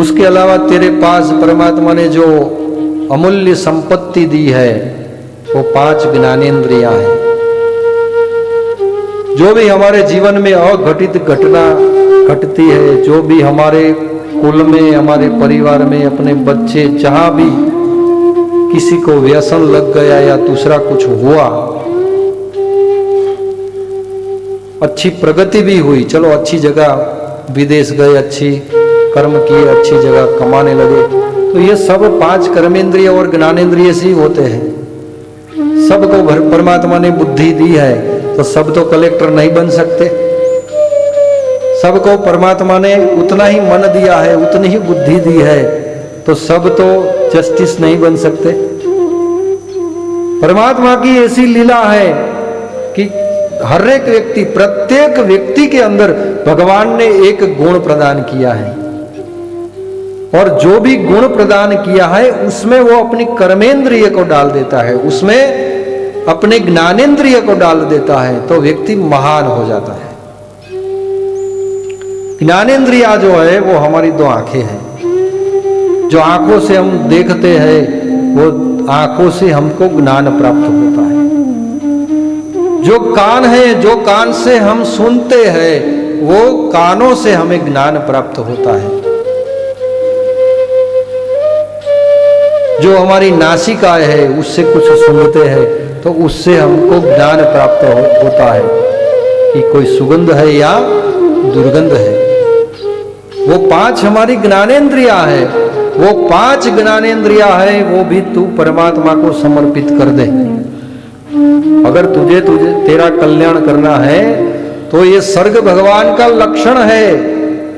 उसके अलावा तेरे पास परमात्मा ने जो अमूल्य संपत्ति दी है वो 5 ज्ञानेंद्रियां हैं। जो भी हमारे जीवन में अघटित घटना घटती है, जो भी हमारे कुल में, हमारे परिवार में, अपने बच्चे, जहां भी किसी को व्यसन लग गया या दूसरा कुछ हुआ, अच्छी प्रगति भी हुई, चलो अच्छी जगह विदेश गए, अच्छी कर्म किए, अच्छी जगह कमाने लगे, तो ये सब 5 कर्मेंद्रिय और ज्ञानेंद्रिय से ही होते हैं। सबको परमात्मा ने बुद्धि दी है, तो सब तो कलेक्टर नहीं बन सकते। सबको परमात्मा ने उतना ही मन दिया है, उतनी ही बुद्धि दी है, तो सब तो जस्टिस नहीं बन सकते। परमात्मा की ऐसी लीला है कि हर एक व्यक्ति, प्रत्येक व्यक्ति के अंदर भगवान ने एक गुण प्रदान किया है, और जो भी गुण प्रदान किया है उसमें वो अपनी कर्मेंद्रिय को डाल देता है, उसमें अपने ज्ञानेंद्रिय को डाल देता है, तो व्यक्ति महान हो जाता है। ज्ञानेंद्रिया जो है वो हमारी 2 आंखें हैं। जो आंखों से हम देखते हैं, वो आंखों से हमको ज्ञान प्राप्त होता है। जो कान है, जो कान से हम सुनते हैं, वो कानों से हमें ज्ञान प्राप्त होता है। जो हमारी नासिका है, उससे कुछ सुनते हैं, तो उससे हमको ज्ञान प्राप्त होता है कि कोई सुगंध है या दुर्गंध है। वो 5 हमारी ज्ञानेंद्रिया है, वो 5 ज्ञानेंद्रिया है, वो भी तू परमात्मा को समर्पित कर दे। अगर तुझे तेरा कल्याण करना है तो ये सर्ग भगवान का लक्षण है,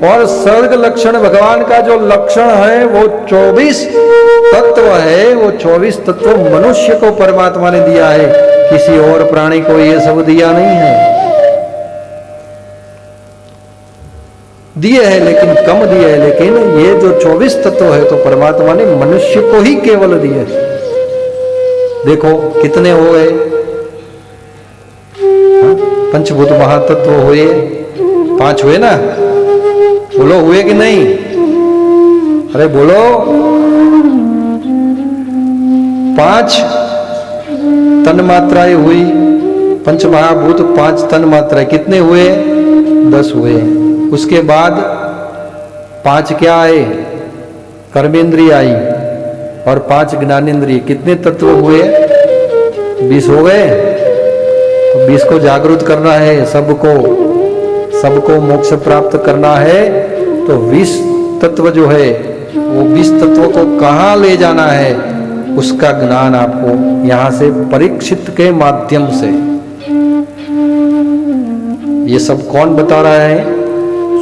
और सर्ग लक्षण भगवान का जो लक्षण है वो 24 तत्व है। वो 24 तत्व मनुष्य को परमात्मा ने दिया है, किसी और प्राणी को ये सब दिया नहीं है। दिए है लेकिन कम दिए है, लेकिन ये जो 24 तत्व है तो परमात्मा ने मनुष्य को ही केवल दिए। देखो कितने हो गए, पंचभूत महातत्व हुए, 5 हुए ना, बोलो हुए कि नहीं? अरे बोलो, 5 तन मात्राएं हुई, पंच महाभूत 5 तन मात्राएं, कितने हुए? 10 हुए। उसके बाद 5 क्या आए? कर्मेंद्रिय आई, और 5 ज्ञानेंद्रिय, कितने तत्व हुए? 20 हो गए। तो 20 को जागृत करना है, सबको मोक्ष प्राप्त करना है, तो 20 तत्व जो है वो 20 तत्वों को कहाँ ले जाना है, उसका ज्ञान आपको यहां से परीक्षित के माध्यम से। ये सब कौन बता रहा है?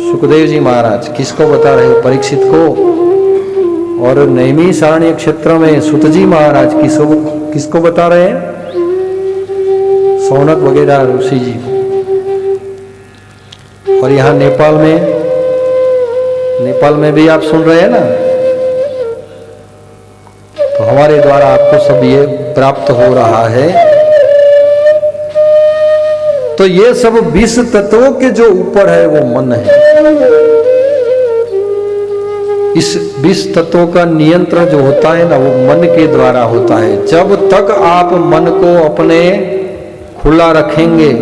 सुखदेव जी महाराज। किसको बता रहे हैं? परीक्षित को। और नैमिषारण्य क्षेत्र में सुत जी महाराज किसको बता रहे हैं? सौनक वगैरह ऋषि जी। और यहाँ नेपाल में भी आप सुन रहे हैं ना, तो हमारे द्वारा आपको सब ये प्राप्त हो रहा है। तो ये सब 20 तत्वों के जो ऊपर है वो मन है। इस 20 तत्वों का नियंत्रण जो होता है ना, वो मन के द्वारा होता है। जब तक आप मन को अपने खुला रखेंगे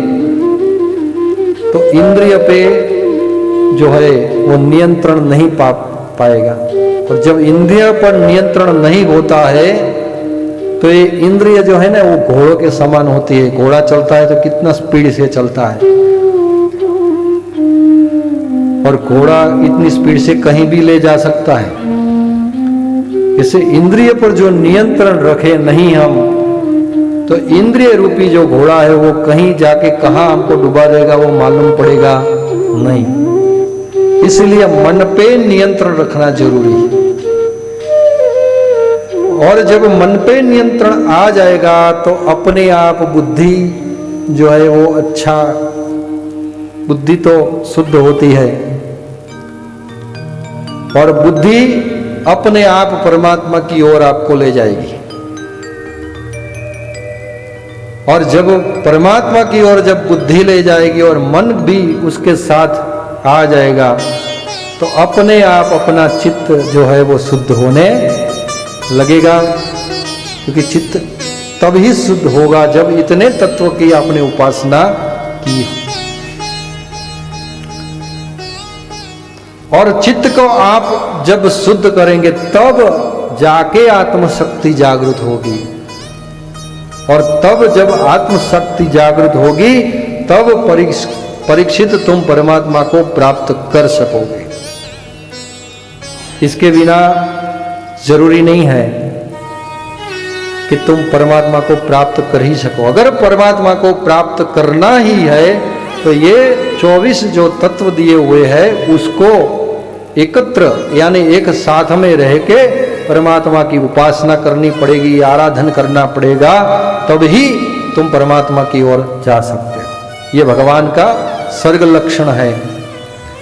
तो इंद्रिय पे जो है वो नियंत्रण नहीं पाएगा। और जब इंद्रिय पर नियंत्रण नहीं होता है तो ये इंद्रिय जो है ना वो घोड़ों के समान होती है। घोड़ा चलता है तो कितना स्पीड से चलता है, और घोड़ा इतनी स्पीड से कहीं भी ले जा सकता है। इसे इंद्रिय पर जो नियंत्रण रखे नहीं हम, तो इंद्रिय रूपी जो घोड़ा है वो कहीं जाके कहां हमको डुबा देगा वो मालूम पड़ेगा नहीं। इसलिए मन पे नियंत्रण रखना जरूरी है। और जब मन पे नियंत्रण आ जाएगा तो अपने आप बुद्धि जो है वो अच्छा, बुद्धि तो शुद्ध होती है, और बुद्धि अपने आप परमात्मा की ओर आपको ले जाएगी। और जब परमात्मा की ओर जब बुद्धि ले जाएगी और मन भी उसके साथ आ जाएगा, तो अपने आप अपना चित्त जो है वो शुद्ध होने लगेगा, क्योंकि चित्त तभी शुद्ध होगा जब इतने तत्व की आपने उपासना की। और चित्त को आप जब शुद्ध करेंगे तब जाके आत्मशक्ति जागृत होगी, और तब जब आत्मशक्ति जागृत होगी तब परीक्षित तुम परमात्मा को प्राप्त कर सकोगे। इसके बिना जरूरी नहीं है कि तुम परमात्मा को प्राप्त कर ही सको। अगर परमात्मा को प्राप्त करना ही है तो ये 24 जो तत्व दिए हुए हैं उसको एकत्र यानी एक साथ में रह के परमात्मा की उपासना करनी पड़ेगी, आराधन करना पड़ेगा, तब ही तुम परमात्मा की ओर जा सकते हो। ये भगवान का सर्ग लक्षण है।